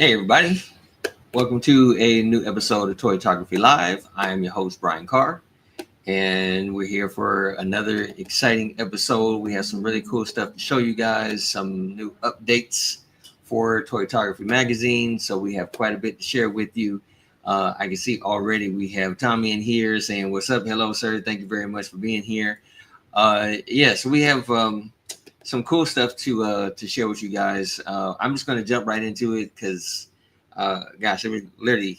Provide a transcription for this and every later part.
Hey everybody, welcome to a new episode of Toytography Live. I am your host Brian Carr, and we're here for another exciting episode. We have some really cool stuff to show you guys, some new updates for Toytography magazine. So we have quite a bit to share with you. I can see already we have Tommy in here saying, "What's up? Hello, sir. Thank you very much for being here." So we have some cool stuff to share with you guys. I'm just going to jump right into it because, gosh, I mean, literally,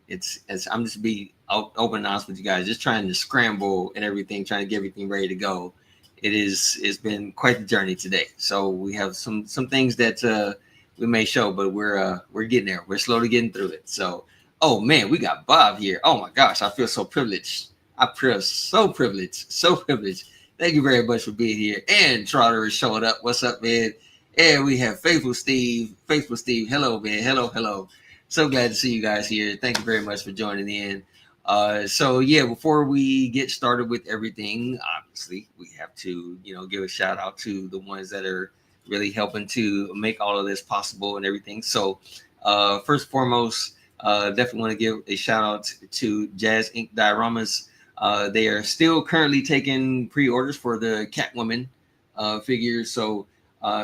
it's I'm just be open and honest with you guys. Just trying to scramble and everything, trying to get everything ready to go. It's been quite the journey today. So we have some things that we may show, but we're getting there. We're slowly getting through it. So, oh man, we got Bob here. Oh my gosh, I feel so privileged. I feel so privileged, so privileged. Thank you very much for being here. And Trotter is showing up. What's up, man? And we have Faithful Steve. Faithful Steve, hello, man. Hello. So glad to see you guys here. Thank you very much for joining in. Before we get started with everything, obviously we have to, give a shout out to the ones that are really helping to make all of this possible and everything. So, first and foremost, definitely want to give a shout out to Jazz Ink Dioramas. They are still currently taking pre-orders for the Catwoman figures. So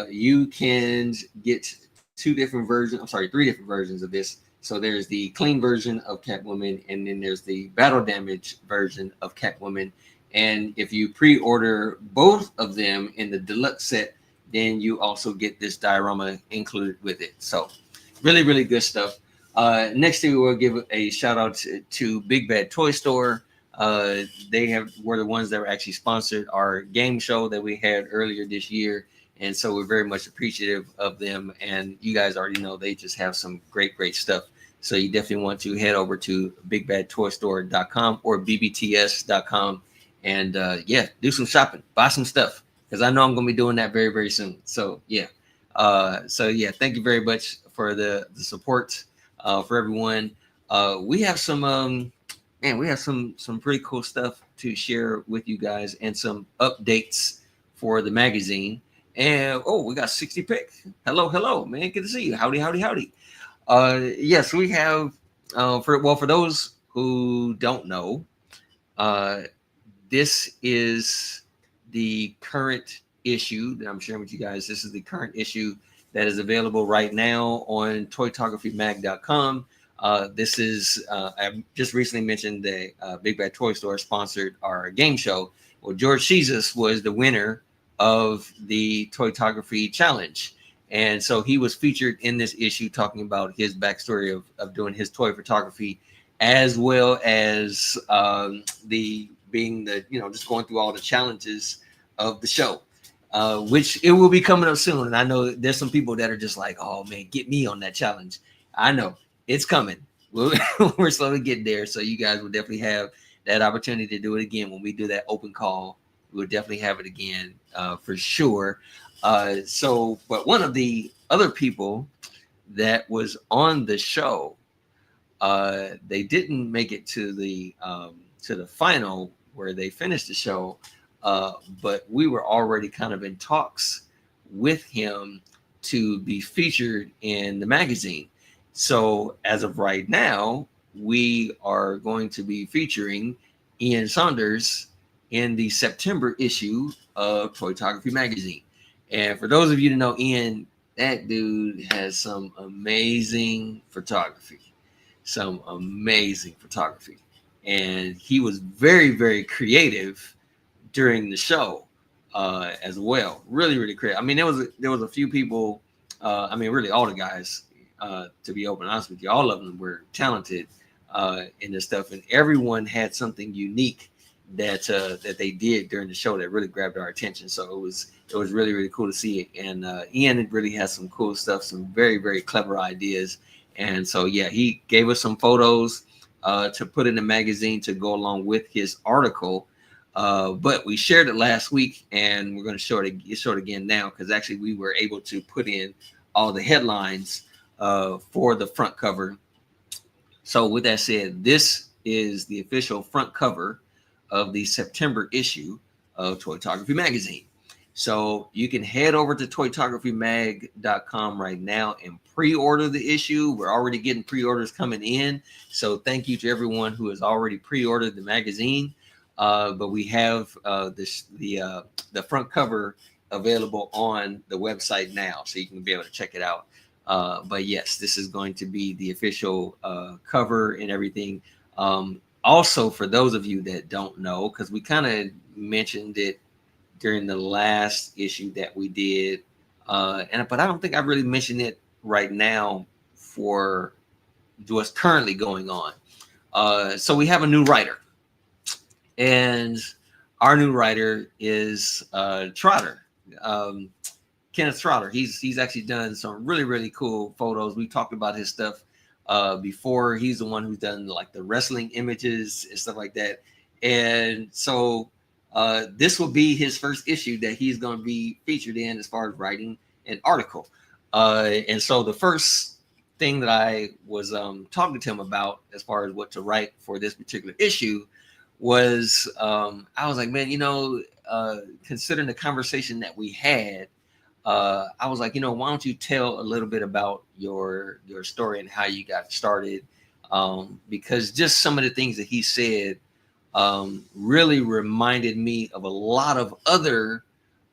you can get three different versions of this. So there's the clean version of Catwoman, and then there's the battle damage version of Catwoman. And if you pre-order both of them in the deluxe set, then you also get this diorama included with it. So really, really good stuff. Next thing we will give a shout out to Big Bad Toy Store. They were the ones that were actually sponsored our game show that we had earlier this year. And so we're very much appreciative of them. And you guys already know they just have some great stuff. So you definitely want to head over to bigbadtoystore.com or bbts.com and do some shopping, buy some stuff, because I know I'm going to be doing that very, very soon. So thank you very much for the support for everyone. We have some we have some pretty cool stuff to share with you guys and some updates for the magazine. And we got 60 pick. Hello, man. Good to see you. Howdy. Yes, we have for those who don't know, this is the current issue that I'm sharing with you guys. This is the current issue that is available right now on toytographymag.com. This is I just recently mentioned that Big Bad Toy Store sponsored our game show. Well, George Jesus was the winner of the Toytography challenge, and so he was featured in this issue talking about his backstory of doing his toy photography, as well as just going through all the challenges of the show, which it will be coming up soon. And I know there's some people that are just like, oh man, get me on that challenge. I know it's coming. We're slowly getting there. So you guys will definitely have that opportunity to do it again when we do that open call. We'll definitely have it again for sure. But one of the other people that was on the show, they didn't make it to the final where they finished the show, but we were already kind of in talks with him to be featured in the magazine. So as of right now, we are going to be featuring Ian Saunders in the September issue of Toytography magazine. And for those of you to know Ian, that dude has some amazing photography. And he was very, very creative during the show as well. Really, really creative. I mean, there was a few people, really all the guys, to be open and honest with you, all of them were talented in this stuff, and everyone had something unique that they did during the show that really grabbed our attention. So it was really, really cool to see it. And Ian really has some cool stuff, some very, very clever ideas. And so he gave us some photos to put in the magazine to go along with his article. But we shared it last week, and we're going to show it again now, because actually we were able to put in all the headlines for the front cover. So with that said, this is the official front cover of the September issue of Toytography magazine. So you can head over to toytographymag.com right now and pre-order the issue. We're already getting pre-orders coming in. So thank you to everyone who has already pre-ordered the magazine. But we have the front cover available on the website now, so you can be able to check it out. But yes, this is going to be the official cover and everything. Also, for those of you that don't know, because we kind of mentioned it during the last issue that we did, but I don't think I've really mentioned it right now for what's currently going on. So we have a new writer, and our new writer is Trotter. Kenneth Trotter. He's actually done some really cool photos. We talked about his stuff before. He's the one who's done like the wrestling images and stuff like that. And so this will be his first issue that he's going to be featured in as far as writing an article. And so the first thing that I was talking to him about as far as what to write for this particular issue was I was like, man, considering the conversation that we had, I was like, why don't you tell a little bit about your story and how you got started? Because just some of the things that he said really reminded me of a lot of other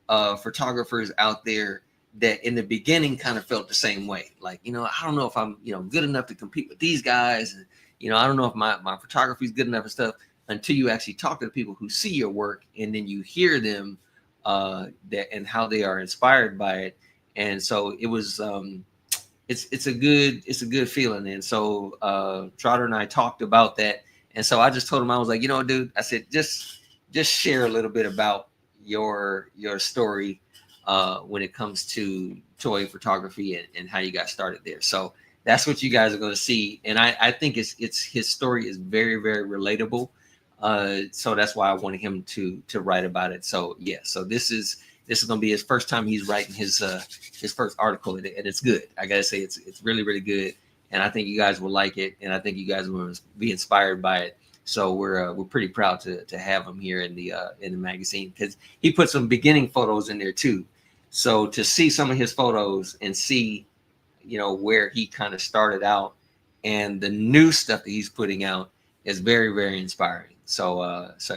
photographers out there that in the beginning kind of felt the same way. Like, I don't know if I'm, good enough to compete with these guys. And, I don't know if my photography is good enough and stuff, until you actually talk to the people who see your work, and then you hear them that and how they are inspired by it. And so it was it's a good feeling. And so Trotter and I talked about that. And so I just told him, I was like, dude, I said, just share a little bit about your story when it comes to toy photography and how you got started there. So that's what you guys are going to see. And I think it's his story is very relatable. So that's why I wanted him to write about it. So yeah, so this is going to be his first time he's writing his first article, and it's good. I gotta say it's really good, and I think you guys will like it, and I think you guys will be inspired by it. So we're pretty proud to have him here in the magazine, because he put some beginning photos in there too. So to see some of his photos and see, where he kind of started out and the new stuff that he's putting out is very inspiring. So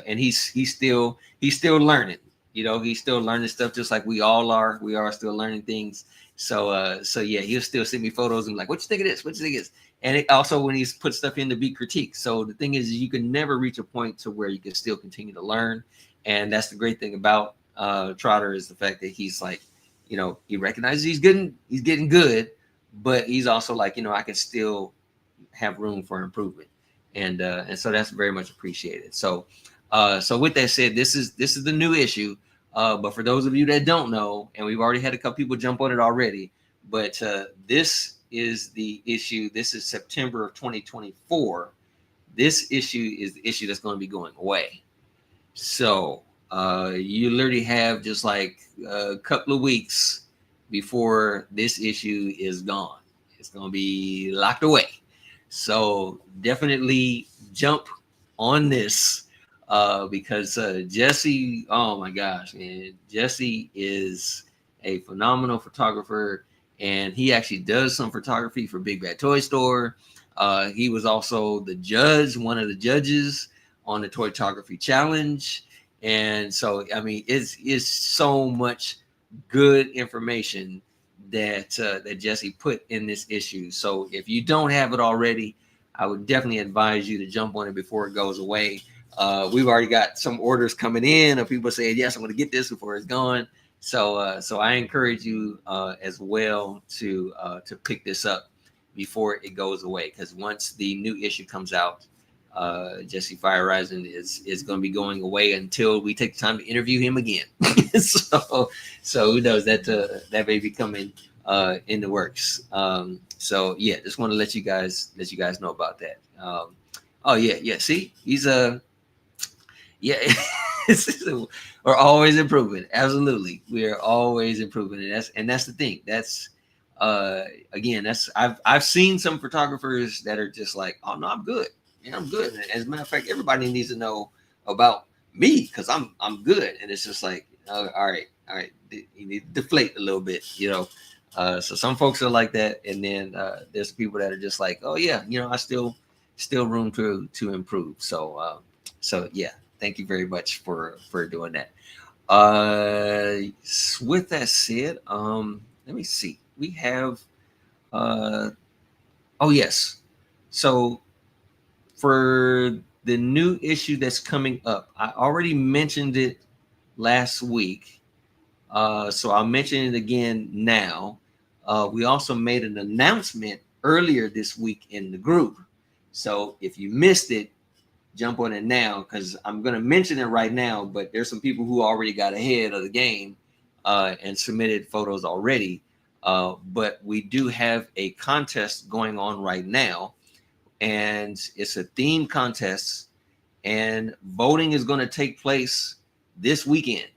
and he's still learning. He's still learning stuff just like we all are. We are still learning things. So yeah, he'll still send me photos and like, what you think of this? What you think of this? And it also, when he's put stuff in, to be critiqued. So the thing is, you can never reach a point to where you can still continue to learn. And that's the great thing about Trotter, is the fact that he's like, he recognizes he's getting good, but he's also like, I can still have room for improvement. And so that's very much appreciated. So with that said, this is the new issue. But for those of you that don't know, and we've already had a couple people jump on it already, but this is the issue. This is September of 2024. This issue is the issue that's going to be going away. So you literally have just like a couple of weeks before this issue is gone. It's going to be locked away. So definitely jump on this because Jesse, oh my gosh, man, Jesse is a phenomenal photographer, and he actually does some photography for Big Bad Toy Store. He was also one of the judges on the Toytography Challenge. And so, I mean, it's so much good information that Jesse put in this issue. So if you don't have it already, I would definitely advise you to jump on it before it goes away. We've already got some orders coming in of people saying, yes, I'm going to get this before it's gone. So I encourage you as well to pick this up before it goes away, because once the new issue comes out, Jesse Fire Rising is going to be going away until we take the time to interview him again. so who knows, that may be coming in the works. So yeah, just want to let you guys know about that. Oh yeah. See, he's we're always improving. Absolutely, we are always improving, and that's the thing. That's again, I've seen some photographers that are just like, oh no, I'm good. Yeah, I'm good. As a matter of fact, everybody needs to know about me because I'm good. And it's just like, all right, all right, you need to deflate a little bit, you know. So some folks are like that, and then there's people that are just like, oh yeah, you know, I still room to improve. So yeah, thank you very much for doing that. With that said, let me see. We have uh oh yes. So for the new issue that's coming up, I already mentioned it last week. So I'll mention it again now. We also made an announcement earlier this week in the group. So if you missed it, jump on it now because I'm going to mention it right now. But there's some people who already got ahead of the game and submitted photos already. But we do have a contest going on right now, and it's a theme contest, and voting is going to take place this weekend.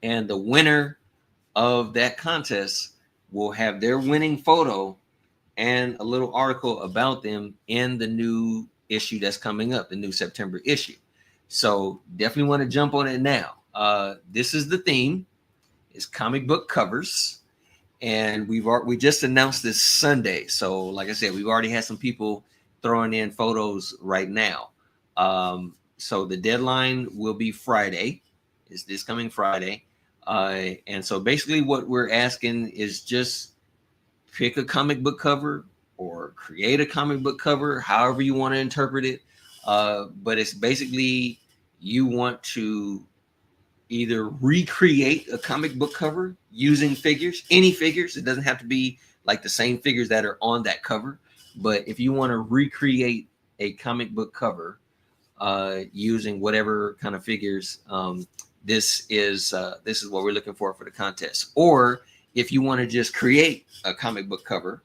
And the winner of that contest will have their winning photo and a little article about them in the new issue that's coming up, the new September issue. So definitely want to jump on it now. This is the theme. It's comic book covers, and we just announced this Sunday. So like I said, we've already had some people throwing in photos right now. So the deadline will be Friday. It's this coming Friday. And so basically what we're asking is just pick a comic book cover or create a comic book cover, however you want to interpret it. But it's basically you want to either recreate a comic book cover using figures, any figures. It doesn't have to be like the same figures that are on that cover. But if you want to recreate a comic book cover using whatever kind of figures, this is what we're looking for the contest. Or if you want to just create a comic book cover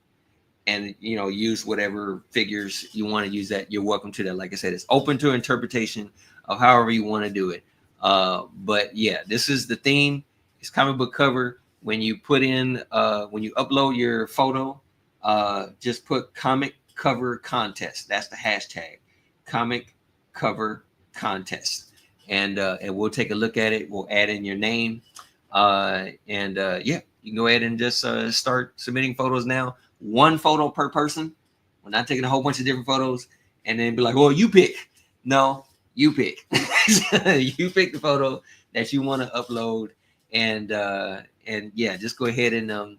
and use whatever figures you want to use, that you're welcome to that. Like I said, it's open to interpretation of however you want to do it. But yeah, this is the theme. It's comic book cover. When you put in when you upload your photo, just put comic cover contest. That's the hashtag, comic cover contest, and we'll take a look at it. We'll add in your name, yeah, you can go ahead and just start submitting photos now. One photo per person. We're not taking a whole bunch of different photos and then be like, well, you pick. No, you pick. You pick the photo that you want to upload, and yeah, just go ahead and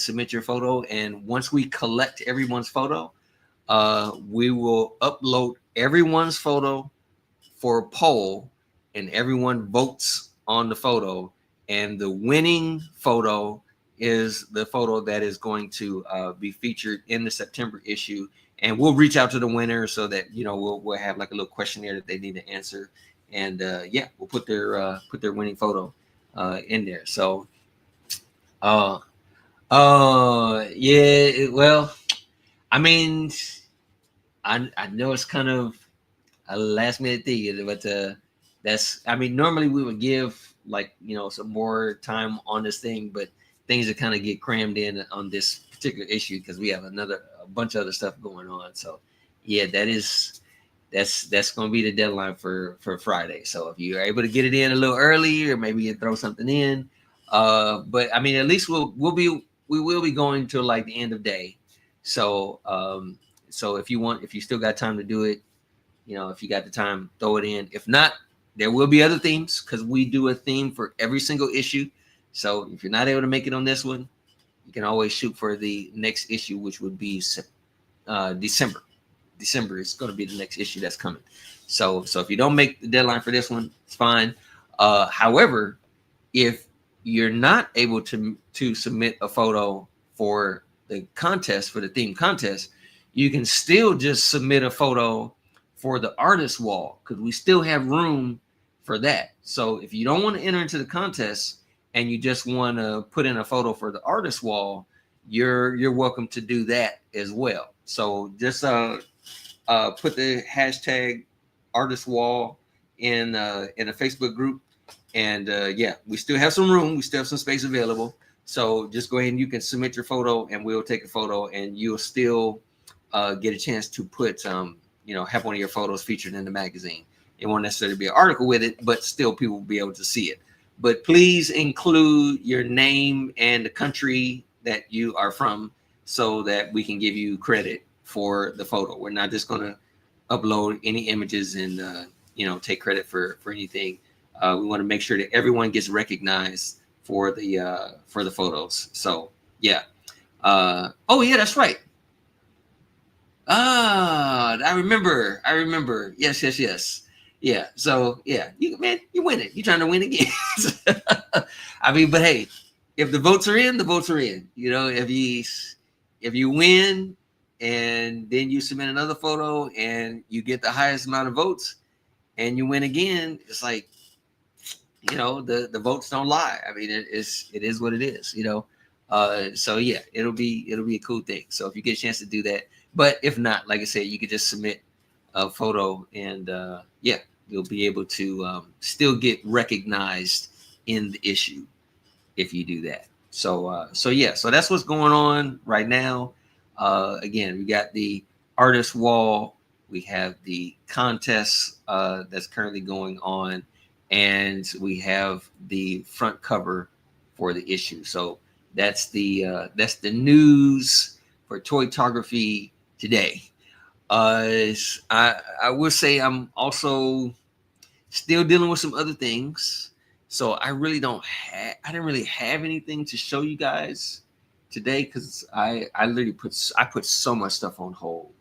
submit your photo. And once we collect everyone's photo, we will upload everyone's photo for a poll, and everyone votes on the photo, and the winning photo is the photo that is going to be featured in the September issue. And we'll reach out to the winner so that we'll have like a little questionnaire that they need to answer, and yeah, we'll put their winning photo in there. So yeah, well, I mean, I know it's kind of a last minute thing, but normally we would give some more time on this thing, but things that kind of get crammed in on this particular issue because we have a bunch of other stuff going on. So yeah, that's going to be the deadline for Friday. So if you're able to get it in a little early, or maybe you throw something in, but I mean, at least we will be going till like the end of day. So so if you still got time to do it, if you got the time, throw it in. If not, there will be other themes because we do a theme for every single issue. So if you're not able to make it on this one, you can always shoot for the next issue, which would be December. December is going to be the next issue that's coming. So if you don't make the deadline for this one, it's fine. However, if you're not able to submit a photo for the contest, for the theme contest, you can still just submit a photo for the artist wall because we still have room for that. So if you don't want to enter into the contest and you just want to put in a photo for the artist wall, you're welcome to do that as well. So just put the hashtag artist wall in a Facebook group, and yeah, we still have some room. We still have some space available. So just go ahead and you can submit your photo, and we'll take a photo, and you'll still get a chance to put have one of your photos featured in the magazine. It won't necessarily be an article with it, but still people will be able to see it. but please include your name and the country that you are from so that we can give you credit for the photo. We're not just going to upload any images and take credit for anything. We want to make sure that everyone gets recognized for the photos. So yeah. Oh yeah, that's right. I remember. Yes, yes, yes. Yeah. So yeah, you win it. You're trying to win again. I mean, but hey, if the votes are in, the votes are in. If you win, and then you submit another photo and you get the highest amount of votes, and you win again, it's like, the votes don't lie. I mean, it is what it is. So yeah, it'll be a cool thing. So if you get a chance to do that, but if not, like I said, you could just submit a photo, and yeah, you'll be able to still get recognized in the issue if you do that. So yeah, so that's what's going on right now. Again, we got the artist wall, we have the contest that's currently going on, and we have the front cover for the issue. So that's the news for Toytography today. I will say I'm also still dealing with some other things, so I didn't really have anything to show you guys today because I literally put so much stuff on hold.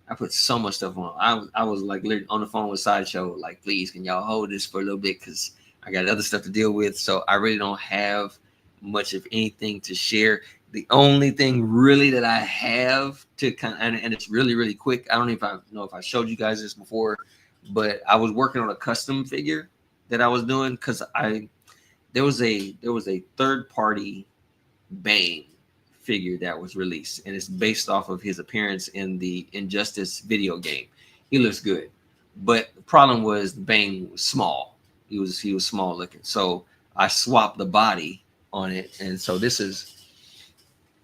I put so much stuff on. I was like literally on the phone with Sideshow, like, please, can y'all hold this for a little bit because I got other stuff to deal with. So I really don't have much of anything to share. The only thing really that I have to and it's really, really quick. I don't know if I showed you guys this before, but I was working on a custom figure that I was doing because there was a third party Bane figure that was released, and it's based off of his appearance in the Injustice video game. He looks good, but the problem was Bane was small. He was small looking, so I swapped the body on it, and so this is.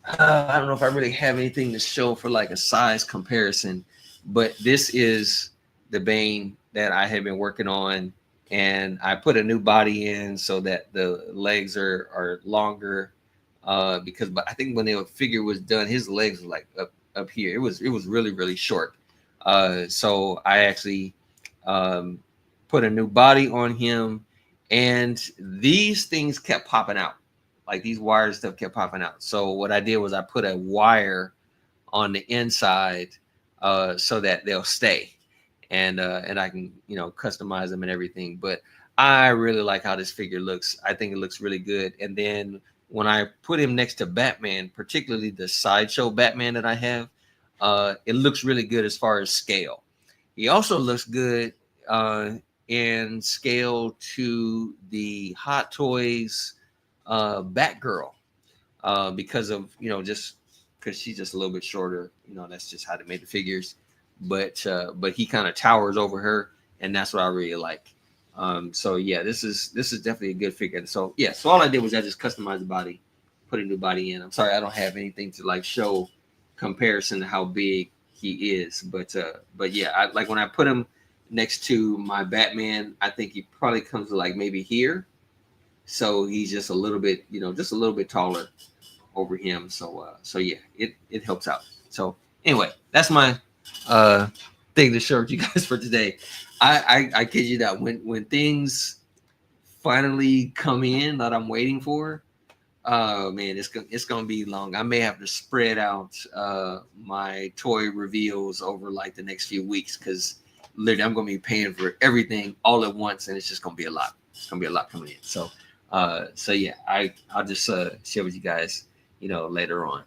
I don't know if I really have anything to show for like a size comparison, but this is the Bane that I had been working on, and I put a new body in so that the legs are longer. But I think when the figure was done, his legs were like up here. It was really, really short. So I actually put a new body on him, and these things kept popping out. Like these wires stuff kept popping out. So what I did was I put a wire on the inside so that they'll stay, and I can customize them and everything. But I really like how this figure looks. I think it looks really good. And then when I put him next to Batman, particularly the Sideshow Batman that I have, it looks really good as far as scale. He also looks good in scale to the Hot Toys Batgirl, because of just because she's just a little bit shorter. That's just how they made the figures. But he kind of towers over her, and that's what I really like. So yeah, this is definitely a good figure. So yeah, so all I did was I just customized the body, put a new body in. I'm sorry I don't have anything to like show comparison to how big he is, but yeah, I like when I put him next to my Batman, I think he probably comes to like maybe here. So he's just a little bit, just a little bit taller over him. So yeah, it helps out. So anyway, that's my thing to share with you guys for today. I kid you not, when things finally come in that I'm waiting for, oh man, it's gonna be long. I may have to spread out my toy reveals over like the next few weeks because literally I'm gonna be paying for everything all at once, and it's just gonna be a lot. It's gonna be a lot coming in. So yeah, I'll just share with you guys, later on.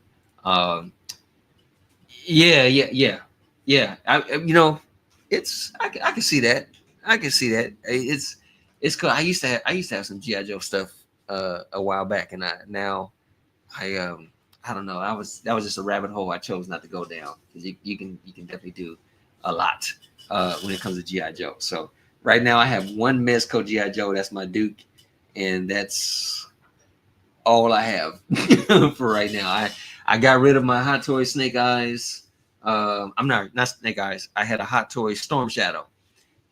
Yeah. I can see that. I can see that. It's cool. I used to have some GI Joe stuff a while back, and I don't know. That was just a rabbit hole I chose not to go down because you can definitely do a lot when it comes to GI Joe. So right now I have one Mezco GI Joe. That's my Duke, and that's all I have for right now. I got rid of my Hot Toy Snake Eyes. I'm not Snake Eyes. I had a Hot Toy Storm Shadow,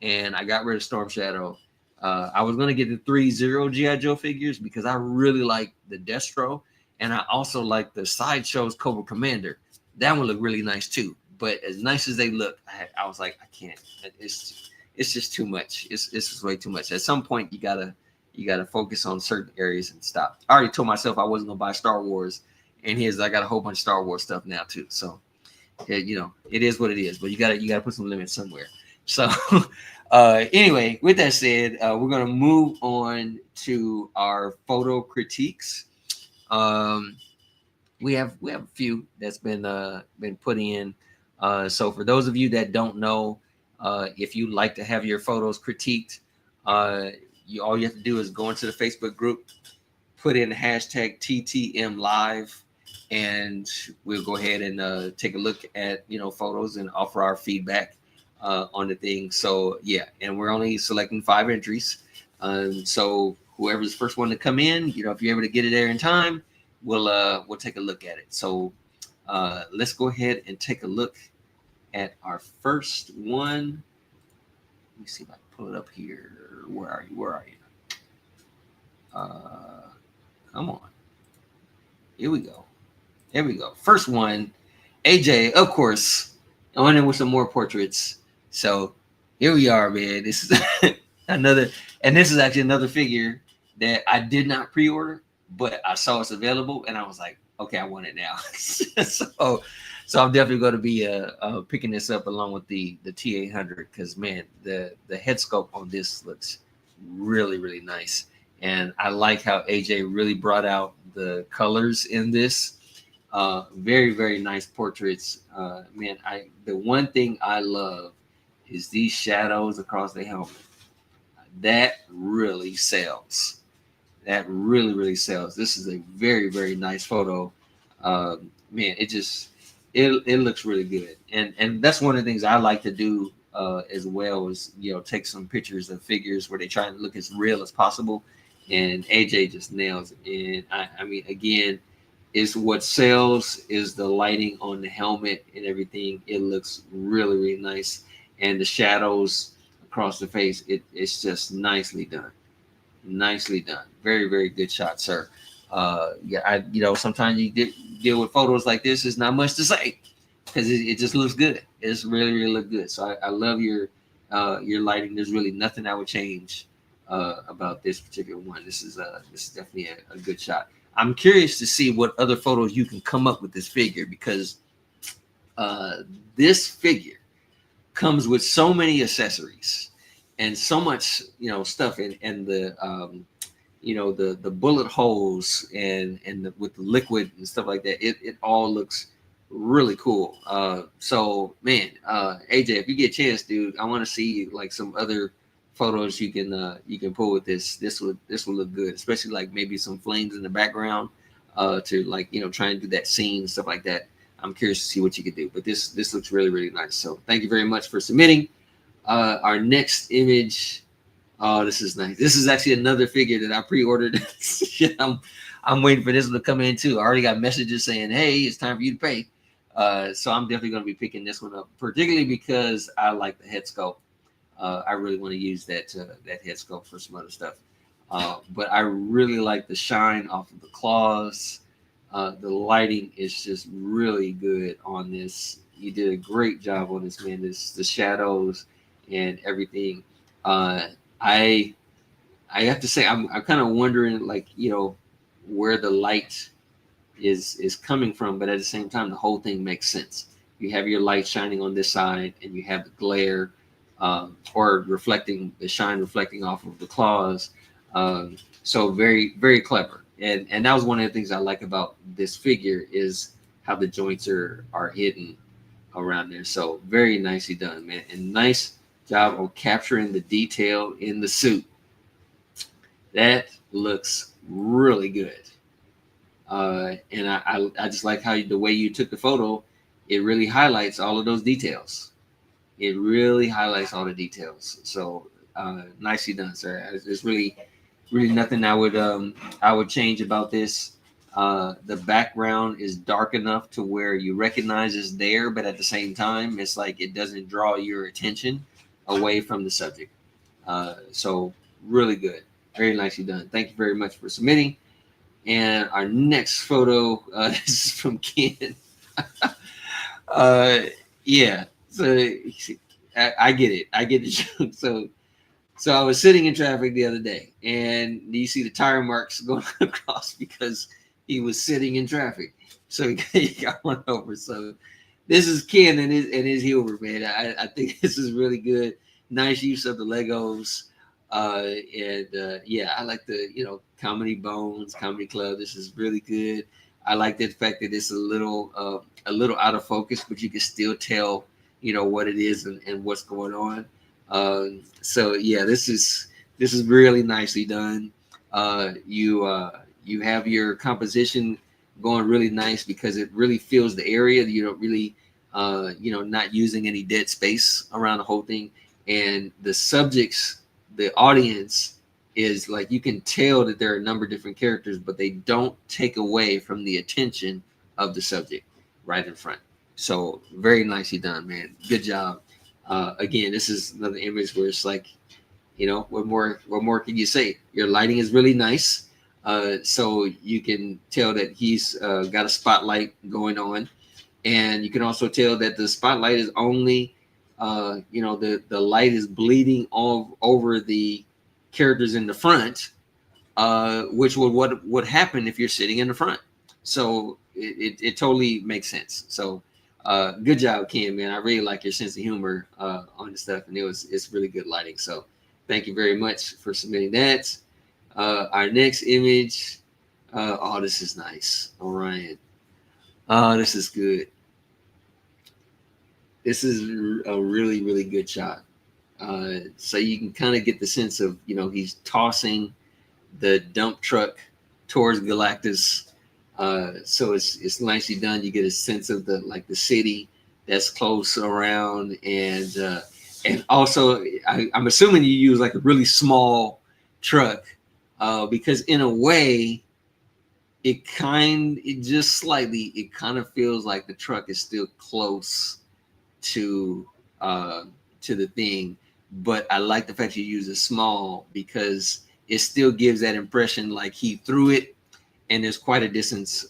and I got rid of Storm Shadow I was gonna get the 3-0 GI Joe figures because I really like the Destro, and I also like the Sideshow's Cobra Commander. That one looked really nice too. But as nice as they look, I was like, I can't. It's just too much. It's just way too much. At some point, you gotta focus on certain areas and stop. I already told myself I wasn't gonna buy Star Wars, and I got a whole bunch of Star Wars stuff now too. So yeah, it is what it is. But you gotta put some limits somewhere. So anyway, with that said, we're gonna move on to our photo critiques. Um, we have a few that's been put in. So for those of you that don't know, if you like to have your photos critiqued, all you have to do is go into the Facebook group, put in the hashtag TTM Live, and we'll go ahead and take a look at photos and offer our feedback on the thing. So yeah, and we're only selecting 5 entries. So whoever's the first one to come in, if you're able to get it there in time, we'll take a look at it. So let's go ahead and take a look at our first one. Let me see if I can pull it up here. Where are you? Come on. Here we go. First one, AJ, of course. I went in with some more portraits. So here we are, man. This is this is actually another figure that I did not pre-order, but I saw it's available, and I was like, okay, I want it now. so I'm definitely going to be picking this up along with the T800 because man, the head sculpt on this looks really, really nice, and I like how AJ really brought out the colors in this. Very, very nice portraits. Man, the one thing I love is these shadows across the helmet. That really sells. That really, really sells. This is a very, very nice photo. Man, it looks really good. And that's one of the things I like to do as well is, take some pictures of figures where they try and look as real as possible. And AJ just nails it. And I mean, again, is what sells is the lighting on the helmet and everything. It looks really, really nice. And the shadows across the face, it's just nicely done. Nicely done. Very, very good shot, sir. Yeah, sometimes you deal with photos like this. There's not much to say because it just looks good. It's really, really look good. So I love your lighting. There's really nothing I would change about this particular one. This is definitely a good shot. I'm curious to see what other photos you can come up with this figure because this figure comes with so many accessories and so much stuff and the the bullet holes and with the liquid and stuff like that. It all looks really cool. So man, AJ, if you get a chance, dude, I want to see like some other photos you can pull with this. This will look good, especially like maybe some flames in the background to like try and do that scene, stuff like that. I'm curious to see what you can do, but this looks really, really nice. So thank you very much for submitting. Our next image. Oh, this is nice. This is actually another figure that I pre-ordered. I'm waiting for this one to come in too. I already got messages saying, "Hey, it's time for you to pay." So I'm definitely going to be picking this one up, particularly because I like the head sculpt. I really want to use that head sculpt for some other stuff. But I really like the shine off of the claws. The lighting is just really good on this. You did a great job on this, man. The shadows and everything. I have to say I'm kind of wondering like where the light is coming from, but at the same time the whole thing makes sense. You have your light shining on this side, and you have the glare or reflecting the shine reflecting off of the claws. So very, very clever. And that was one of the things I like about this figure is how the joints are hidden around there. So very nicely done, man. And nice job of capturing the detail in the suit. That looks really good. And I just like how the way you took the photo, it really highlights all of those details. It really highlights all the details. So nicely done, sir. There's really nothing I would change about this. The background is dark enough to where you recognize it's there, but at the same time, it's like it doesn't draw your attention away from the subject. So really good. Very nicely done. Thank you very much for submitting. And our next photo, this is from Ken. uh, yeah. So I get it. I get the joke. So I was sitting in traffic the other day, and you see the tire marks going across because he was sitting in traffic. So he got run over. So this is Ken and his humor, man. I think this is really good. Nice use of the Legos. Yeah, I like the Comedy Bones, Comedy Club. This is really good. I like the fact that it's a little out of focus, but you can still tell what it is and what's going on. So yeah, this is really nicely done. You have your composition going really nice because it really fills the area. You don't really not using any dead space around the whole thing. And the subjects, the audience is like, you can tell that there are a number of different characters, but they don't take away from the attention of the subject right in front. So very nicely done, man. Good job. Again, this is another image where it's like, what more can you say? Your lighting is really nice. So you can tell that he's got a spotlight going on. And you can also tell that the spotlight is only, the light is bleeding all over the characters in the front, which what would happen if you're sitting in the front. So it totally makes sense. So good job, Ken, man. I really like your sense of humor on the stuff, and it's really good lighting. So thank you very much for submitting that. Our next image. Oh, this is nice, Orion. Oh, this is good. This is a really, really good shot. So you can kind of get the sense of, he's tossing the dump truck towards Galactus. So it's nicely done. You get a sense of the city that's close around, and also I'm assuming you use like a really small truck, because in a way, it just slightly, it kind of feels like the truck is still close to the thing, but I like the fact you use it small because it still gives that impression like he threw it and there's quite a distance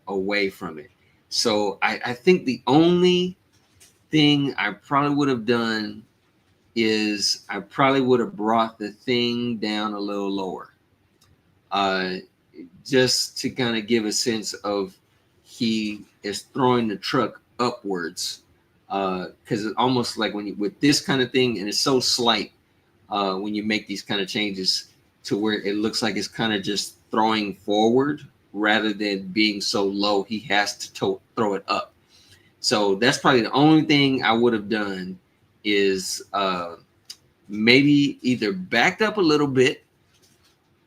away from it. So I think the only thing I probably would have done is I probably would have brought the thing down a little lower, uh, just to kind of give a sense of he is throwing the truck upwards, because it's almost like with this kind of thing, and it's so slight when you make these kind of changes to where it looks like it's kind of just throwing forward rather than being so low he has to throw it up. So that's probably the only thing I would have done is maybe either backed up a little bit,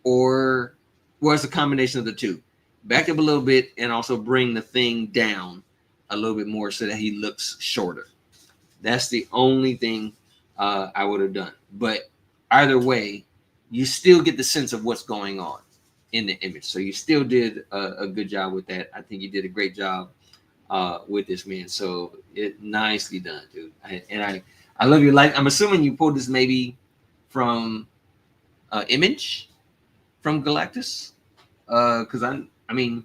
or it's a combination of the two. Back up a little bit and also bring the thing down a little bit more so that he looks shorter. That's the only thing I would have done. But either way, you still get the sense of what's going on in the image. So you still did a good job with that. I think you did a great job with this, man. So nicely done, dude. I love your light. I'm assuming you pulled this maybe from Image from Galactus, because I mean,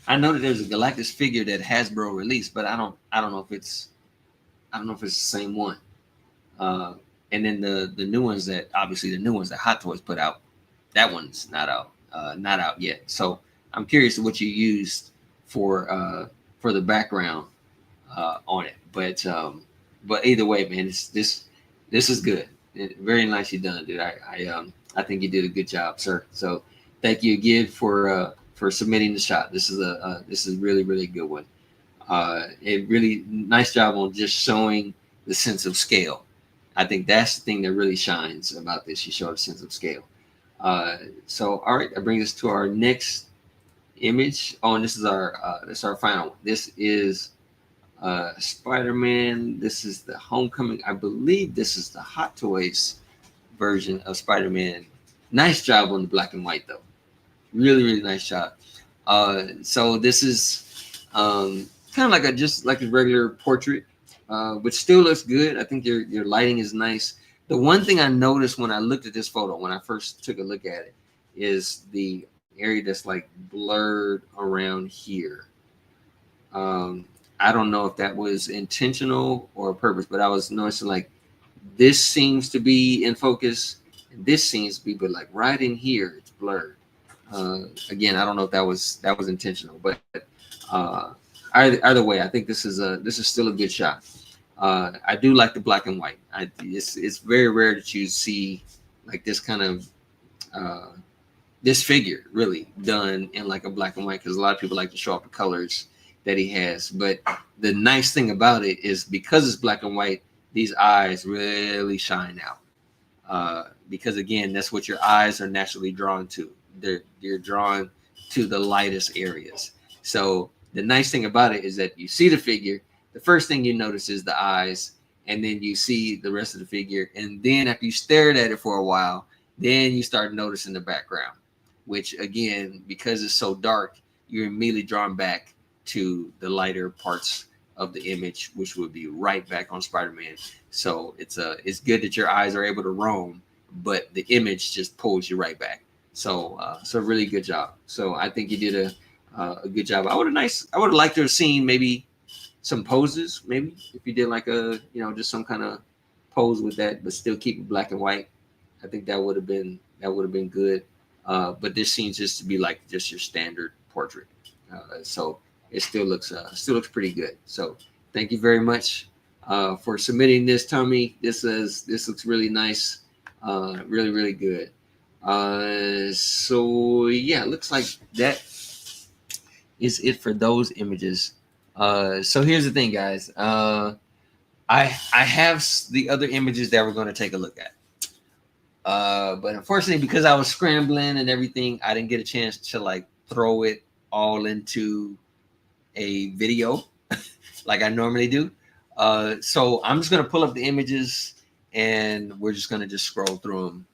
I know that there's a Galactus figure that Hasbro released, but I don't know if it's the same one. And then the new ones that Hot Toys put out, that one's not out yet. So I'm curious what you used for the background on it. But either way, man, this is good. Very nicely done, dude. I think you did a good job, sir. So thank you again for submitting the shot. This is really, really good one. A really nice job on just showing the sense of scale. I think that's the thing that really shines about this. You show a sense of scale. So all right, that brings us to our next image. Oh, and this is our final one. This is Spider-Man. This is the Homecoming. I believe this is the Hot Toys version of Spider-Man. Nice job on the black and white, though. Really, really nice job. So this is kind of like just like a regular portrait, but still looks good. I think your lighting is nice. The one thing I noticed when I looked at this photo, when I first took a look at it, is the area that's like blurred around here. I don't know if that was intentional or purpose, but I was noticing like this seems to be in focus, and this seems to be, but like right in here, it's blurred. Again, I don't know if that was intentional, but either way, I think this is still a good shot. I do like the black and white. It's very rare that you see like this kind of this figure really done in like a black and white, because a lot of people like to show off the colors that he has. But the nice thing about it is because it's black and white, these eyes really shine out. Because again, that's what your eyes are naturally drawn to. You're drawn to the lightest areas. So the nice thing about it is that you see the figure, the first thing you notice is the eyes, and then you see the rest of the figure, and then after you stared at it for a while, then you start noticing the background, which again, because it's so dark, you're immediately drawn back to the lighter parts of the image, which would be right back on Spider-Man. So it's good that your eyes are able to roam, but the image just pulls you right back. So really good job. So I think you did a good job. I would have liked to have seen maybe some poses, maybe if you did like just some kind of pose with that, but still keep it black and white. I think that would have been good. But this seems just to be like just your standard portrait. So it still looks pretty good. So thank you very much for submitting this, Tommy. This looks really nice, really really good. So yeah, it looks like that is it for those images. So here's the thing, guys. I have the other images that we're going to take a look at. But unfortunately, because I was scrambling and everything, I didn't get a chance to like throw it all into a video like I normally do. So I'm just gonna pull up the images and we're just gonna just scroll through them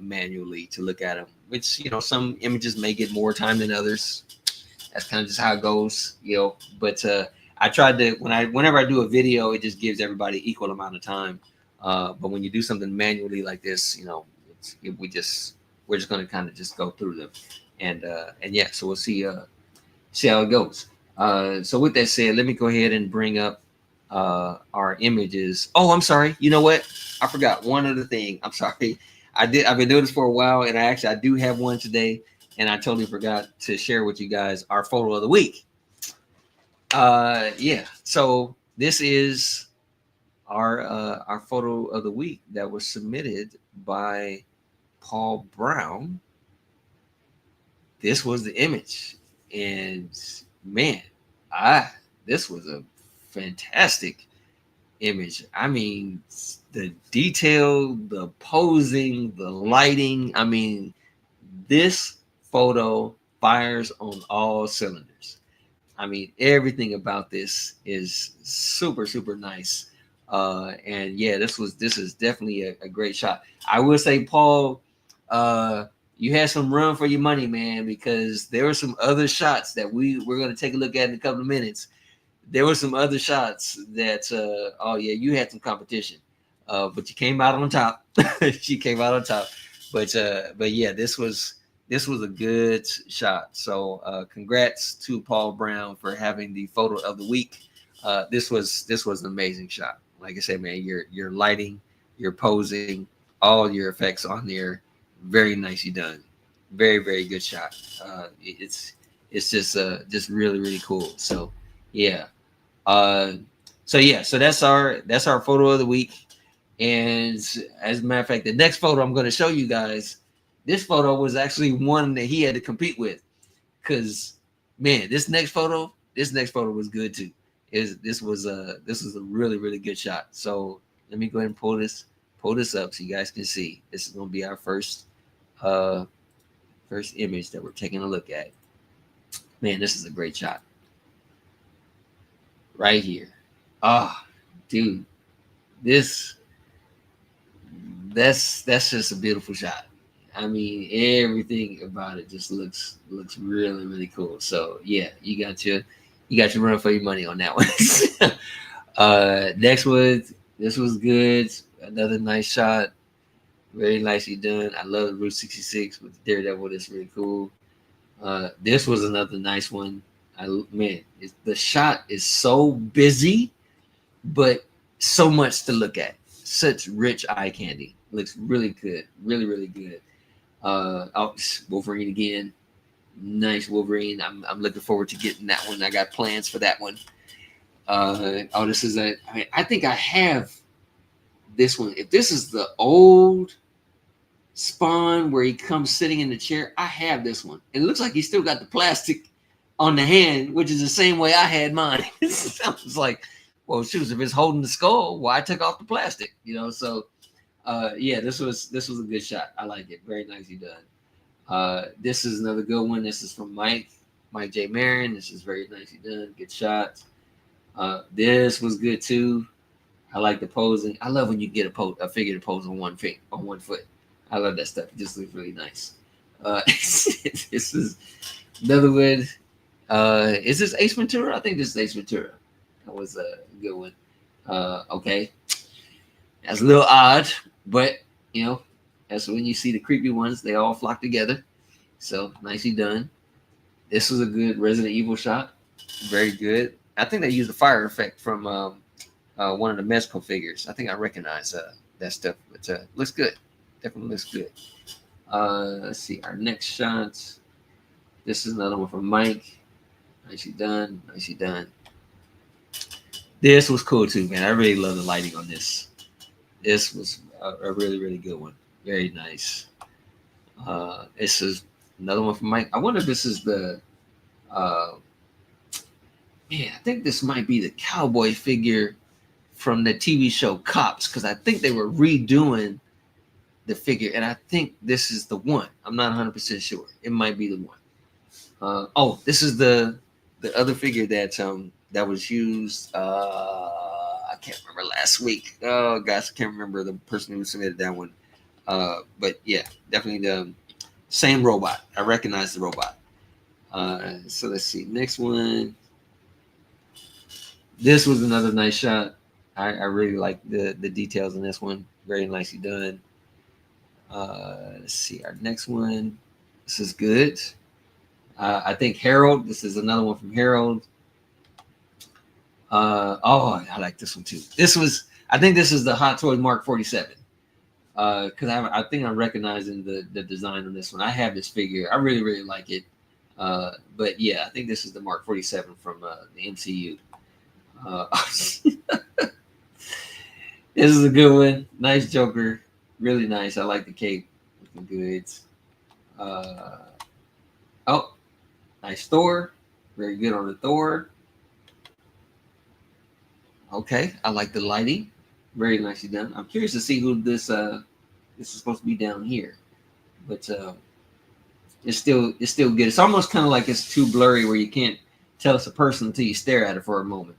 manually to look at them. Which some images may get more time than others. That's kind of just how it goes, But I tried to whenever I do a video, it just gives everybody equal amount of time. But when you do something manually like this, we're just going to kind of just go through them, and yeah, so we'll see how it goes. So with that said, let me go ahead and bring up our images. Oh, I'm sorry. You know what? I forgot one other thing. I'm sorry. I've been doing this for a while, and I do have one today, and I totally forgot to share with you guys our photo of the week. Yeah. So this is our photo of the week that was submitted by Paul Brown. This was the image, and man, this was a fantastic image. I mean, the detail, the posing, the lighting. I mean, this photo fires on all cylinders. I mean, everything about this is super, super nice. And yeah, this is definitely a great shot. I will say, Paul, you had some run for your money, man, because there were some other shots that we're going to take a look at in a couple of minutes. There were some other shots that, oh yeah, you had some competition, but you came out on top. She came out on top, but yeah, this was a good shot. So congrats to Paul Brown for having the photo of the week. This was an amazing shot. Like I said, man, your lighting, your posing, all your effects on there, very nicely done. Very, very good shot. It's just really, really cool. So yeah. So that's our photo of the week. And as a matter of fact, the next photo I'm going to show you guys, this photo was actually one that he had to compete with, because man, this next photo was good too. This was a really, really good shot. So let me go ahead and pull this up so you guys can see. This is going to be our first image that we're taking a look at. Man, this is a great shot right here. Dude, that's just a beautiful shot. I mean, everything about it just looks really, really cool. So yeah, you got your run for your money on that one. Next was, this was good. another nice shot. Very nicely done. I love the Route 66 with the Daredevil. That's really cool. This was another nice one. The shot is so busy, but so much to look at. Such rich eye candy. Looks really good. Really, really good. Wolverine again. Nice Wolverine. I'm looking forward to getting that one. I got plans for that one. This is I think I have this one. If this is the old Spawn where he comes sitting in the chair, I have this one. It looks like he still got the plastic on the hand, which is the same way I had mine. I was like, well, shoot, if it's holding the skull, why I took off the plastic? So yeah, this was a good shot. I like it. Very nicely done. This is another good one. This is from Mike J. Marin. This is very nicely done. Good shot. This was good too. I like the posing. I love when you get a figure to pose on one foot. I love that stuff. It just looks really nice. This is another one. Is this Ace Ventura? I think this is Ace Ventura. That was a good one. Okay. That's a little odd, but that's when you see the creepy ones, they all flock together. So nicely done. This was a good Resident Evil shot. Very good. I think they used the fire effect from one of the Mezco figures. I think I recognize that stuff, but looks good. Definitely looks good. Let's see our next shot. This is another one from Mike. Nicely done. Nicely done. This was cool too, man. I really love the lighting on this. This was a really, really good one. Very nice. This is another one from Mike. I wonder if this is the I think this might be the cowboy figure from the TV show Cops, because I think they were redoing the figure, and I think this is the one. I'm not 100% sure. It might be the one. This is the other figure that was used. I can't remember last week. Oh gosh, I can't remember the person who submitted that one. But yeah, definitely the same robot. I recognize the robot. So let's see. Next one. This was another nice shot. I really like the details in this one. Very nicely done. Let's see our next one. This is good. I think Harold. This is another one from Harold. I like this one too. I think this is the Hot Toys Mark 47. Because I think I'm recognizing the design on this one. I have this figure. I really, really like it. But yeah, I think this is the Mark 47 from the MCU. This is a good one. Nice Joker. Really nice. I like the cape. Looking good. Nice Thor. Very good on the Thor. Okay, I like the lighting. Very nicely done. I'm curious to see who this is supposed to be down here, but it's still good. It's almost kind of like it's too blurry where you can't tell it's a person until you stare at it for a moment.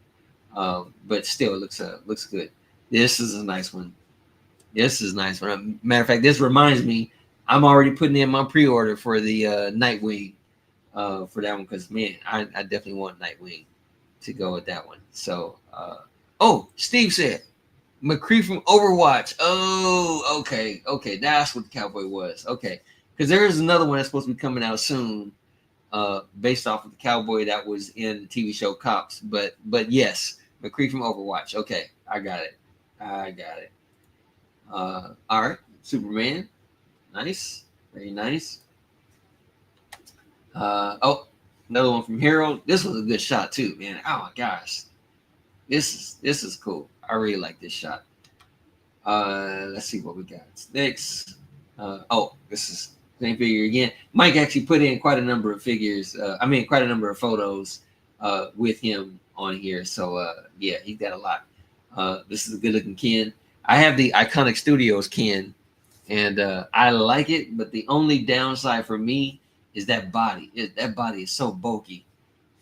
But still, it looks good. This is a nice one. This is a nice one. Matter of fact, this reminds me, I'm already putting in my pre-order for the Nightwing for that one, because man, I definitely want Nightwing to go with that one. So, Steve said McCree from Overwatch. Oh, okay, that's what the cowboy was. Okay, because there is another one that's supposed to be coming out soon, based off of the cowboy that was in the TV show Cops. But yes, McCree from Overwatch. Okay, I got it. All right, Superman. Nice, very nice. Another one from Harold. This was a good shot too, man. Oh my gosh, this is cool. I really like this shot. Let's see what we got next. This is same figure again. Mike actually put in quite a number of figures. Quite a number of photos with him on here. So yeah, he got a lot. This is a good looking Ken. I have the Iconic Studios Ken, and I like it. But the only downside for me is that body. That body is so bulky.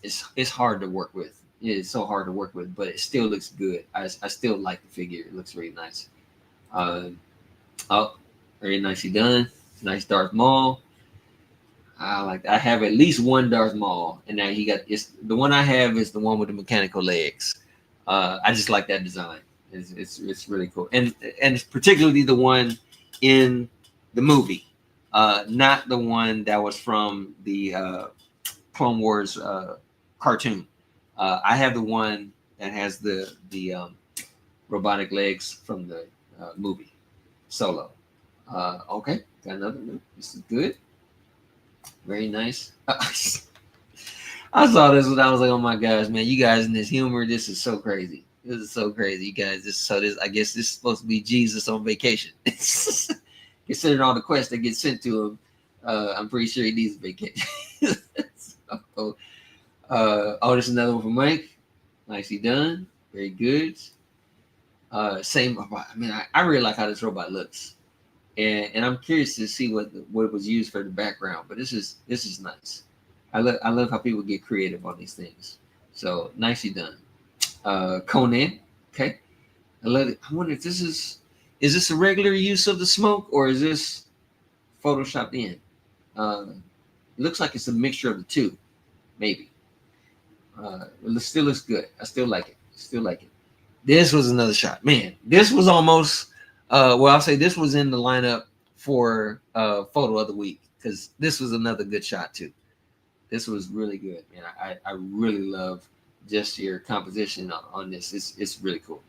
It's hard to work with. It is so hard to work with, but it still looks good. I still like the figure. It looks really nice. Very nicely done. Nice Darth Maul. I have at least one Darth Maul, and now the one I have is the one with the mechanical legs. I just like that design. It's really cool, and it's particularly the one in the movie, not the one that was from the Clone Wars cartoon. I have the one that has the robotic legs from the movie Solo. Okay, got another one. This is good. Very nice. I saw this when I was like, "Oh my gosh, man! You guys in this humor, this is so crazy. This is so crazy, you guys. This. I guess this is supposed to be Jesus on vacation. Considering all the quests that get sent to him, I'm pretty sure he needs a vacation." So, there's another one from Mike. Nicely done. Very good. Same. I mean, I really like how this robot looks, and I'm curious to see what was used for the background. But this is nice. I love how people get creative on these things. So nicely done. Conan. Okay. I love it. I wonder if is this a regular use of the smoke or is this photoshopped in? It looks like it's a mixture of the two, maybe. It still looks good. I still like it. Still like it. This was another shot, man. This was almost. Well, I'll say this was in the lineup for photo of the week because this was another good shot too. This was really good, man. I really love just your composition on this. It's really cool.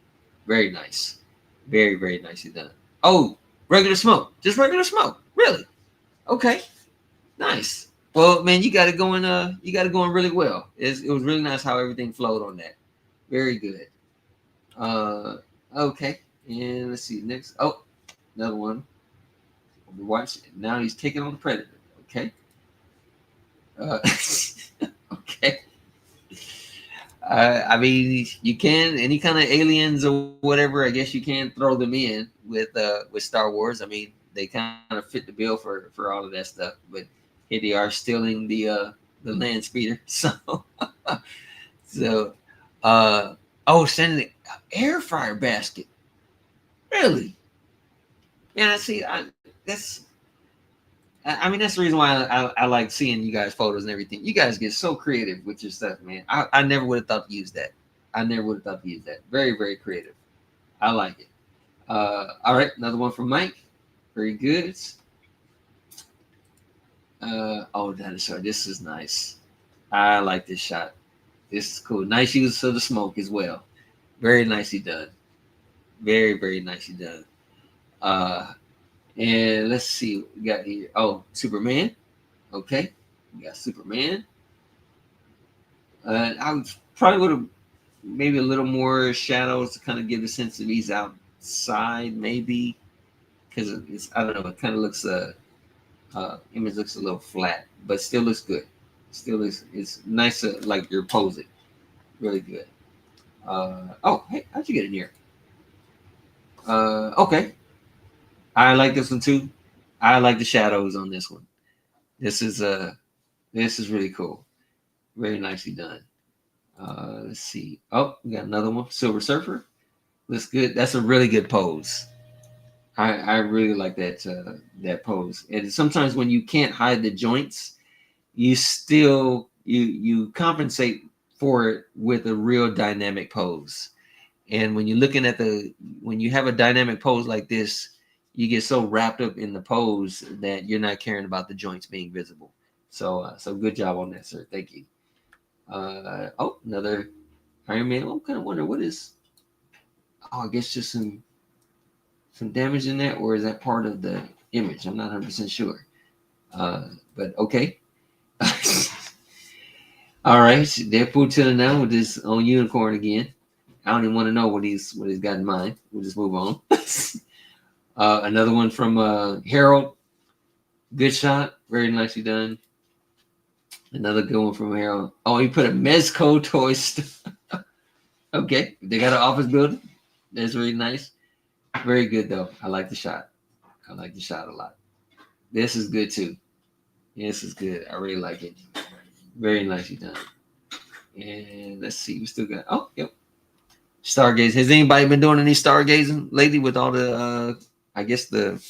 Very nice. Very, very nicely done. Oh, regular smoke. Just regular smoke. Really? Okay. Nice. Well, man, you got it going really well. It was really nice how everything flowed on that. Very good. Okay. And let's see next. Oh, another one. Watch it. Now he's taking on the predator. Okay. Okay. I mean, you can any kind of aliens or whatever. I guess you can throw them in with Star Wars. I mean, they kind of fit the bill for all of that stuff. But here they are stealing the land speeder. So sending an air fryer basket. Really? Yeah. See, I mean, that's the reason why I like seeing you guys' photos and everything. You guys get so creative with your stuff, man. I never would have thought to use that. I never would have thought to use that. Very, very creative. I like it. All right, another one from Mike. Very good. That is sorry. This is nice. I like this shot. This is cool. Nice use of the smoke as well. Very nicely done. Very, very nicely done. And let's see what we got here. Oh, Superman. Okay. We got Superman. I would probably would have maybe a little more shadows to kind of give the sense that he's outside, maybe. Because it's I don't know, it kind of looks image looks a little flat, but still looks good. Still looks it's nice like you're posing. Really good. Hey, how'd you get in here? Okay. I like this one too. I like the shadows on this one. This is really cool. Very nicely done. Let's see. Oh, we got another one. Silver Surfer. Looks good. That's a really good pose. I really like that pose. And sometimes when you can't hide the joints, you still you compensate for it with a real dynamic pose. And when you're looking at when you have a dynamic pose like this, you get so wrapped up in the pose that you're not caring about the joints being visible. So good job on that, sir. Thank you. Another Iron Man. I'm kind of wondering what is. I guess just some damage in that, or is that part of the image? I'm not 100% sure. But okay. All right, Deadpool chilling now with his own unicorn again. I don't even want to know what he's got in mind. We'll just move on. Another one from Harold. Good shot, very nicely done. Another good one from Harold. Oh, he put a Mezco toy. Okay, they got an office building. That's really nice. Very good though. I like the shot. I like the shot a lot. This is good too. This is good. I really like it. Very nicely done. And let's see, we still got. Oh, yep. Stargaze. Has anybody been doing any stargazing lately with all the? I guess the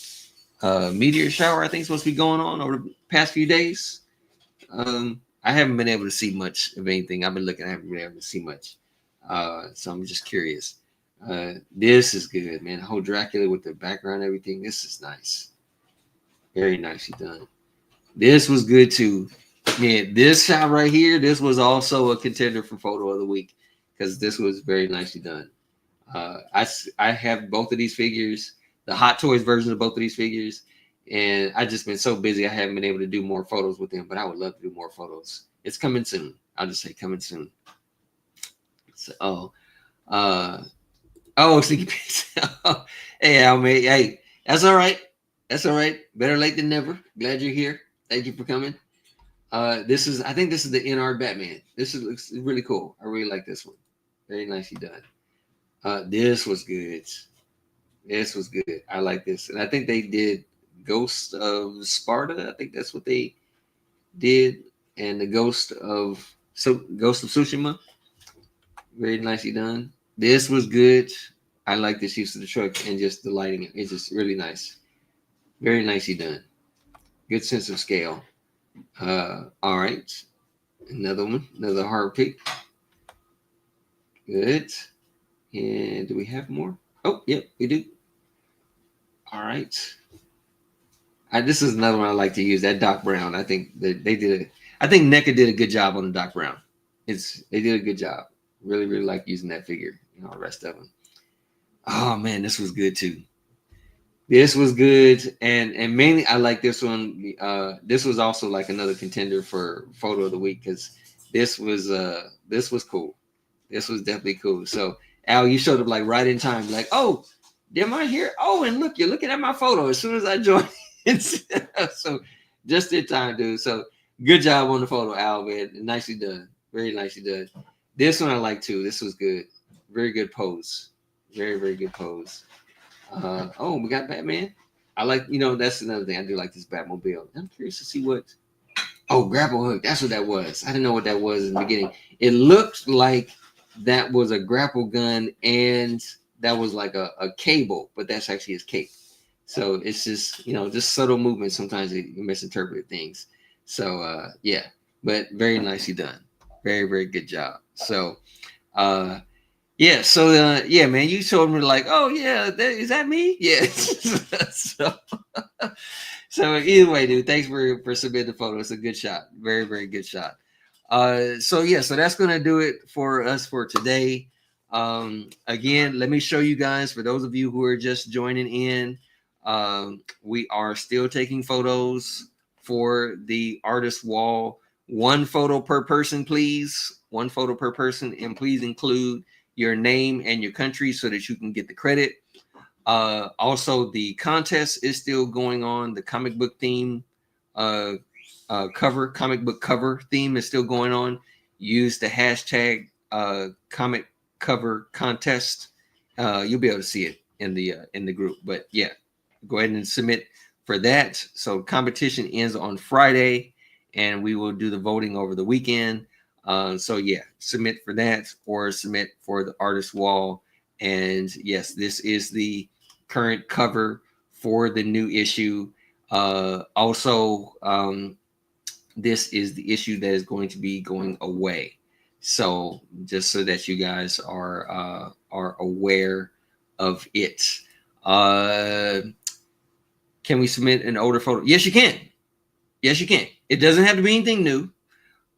meteor shower. I think is supposed to be going on over the past few days. I haven't been able to see much of anything. I've been looking. I haven't been able to see much. So I'm just curious. This is good, man. The whole Dracula with the background, everything. This is nice. Very nicely done. This was good too. Man, this shot right here, this was also a contender for photo of the week because this was very nicely done. I have both of these figures, the Hot Toys version of both of these figures, and I just been so busy I haven't been able to do more photos with them. But I would love to do more photos. It's coming soon. I'll just say coming soon. So, uh, Sneaky Peeks. Hey, Al, mate. Hey, that's all right. That's all right. Better late than never. Glad you're here. Thank you for coming. I think this is the NR Batman. Looks really cool. I really like this one. Very nicely done. This was good. This was good. I like this. And I think they did Ghost of Sparta. I think that's what they did. And the Ghost of Tsushima. Very nicely done. This was good. I like this use of the truck and just the lighting. It's just really nice. Very nicely done. Good sense of scale. All right. Another one. Another hard pick. Good. And do we have more? Oh, yep, we do. All right. This is another one I like to use. That Doc Brown. I think that they did. I think NECA did a good job on the Doc Brown. They did a good job. Really, really like using that figure. You know, the rest of them. Oh man, this was good too. This was good, and mainly I like this one. This was also like another contender for photo of the week because this was cool. This was definitely cool. So Al, you showed up like right in time. Like, oh, am I here? Oh, and look, you're looking at my photo as soon as I joined. So just in time, dude. So good job on the photo, Al, man. Nicely done. Very nicely done. This one I like too. This was good. Very good pose. Very, very good pose. We got Batman. I like, that's another thing. I do like this Batmobile. I'm curious to see what. Oh, grapple hook. That's what that was. I didn't know what that was in the beginning. It looked like that was a grapple gun and that was like a cable, but that's actually his cape. So it's just, just subtle movements. Sometimes you misinterpret things. So, yeah, but very nicely done. Very, very good job. So, yeah, so yeah, man, you showed me like, oh yeah, is that me? Yeah. So either way, dude, thanks for submitting the photo. It's a good shot, very very good shot. So that's gonna do it for us for today. Again, let me show you guys for those of you who are just joining in. We are still taking photos for the artist wall. One photo per person, please. One photo per person, and please include your name and your country so that you can get the credit. Also, the contest is still going on. The comic book theme comic book cover theme is still going on. Use the hashtag comic cover contest. You'll be able to see it in the group. But yeah, go ahead and submit for that. So competition ends on Friday, and we will do the voting over the weekend. So yeah, submit for that or submit for the artist wall. And yes, this is the current cover for the new issue. Also, this is the issue that is going to be going away. So just so that you guys are aware of it. Can we submit an older photo? Yes, you can. Yes, you can. It doesn't have to be anything new.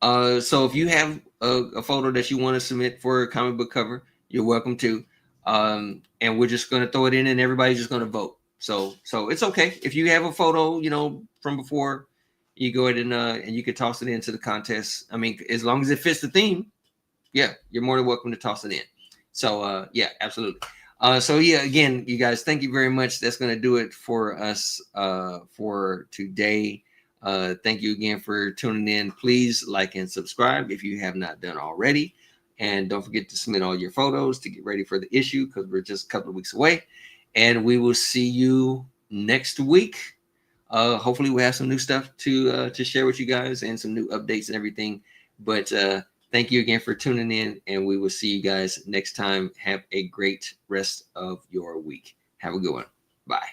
So if you have a photo that you want to submit for a comic book cover, you're welcome to. And we're just going to throw it in and everybody's just going to vote. So it's okay. If you have a photo, from before, you go ahead and you can toss it into the contest. I mean, as long as it fits the theme, yeah, you're more than welcome to toss it in. So, yeah, absolutely. So yeah, again, you guys, thank you very much. That's going to do it for us for today. Thank you again for tuning in. Please like and subscribe if you have not done already. And don't forget to submit all your photos to get ready for the issue because we're just a couple of weeks away. And we will see you next week. Hopefully we'll have some new stuff to share with you guys and some new updates and everything. But thank you again for tuning in, and we will see you guys next time. Have a great rest of your week. Have a good one. Bye.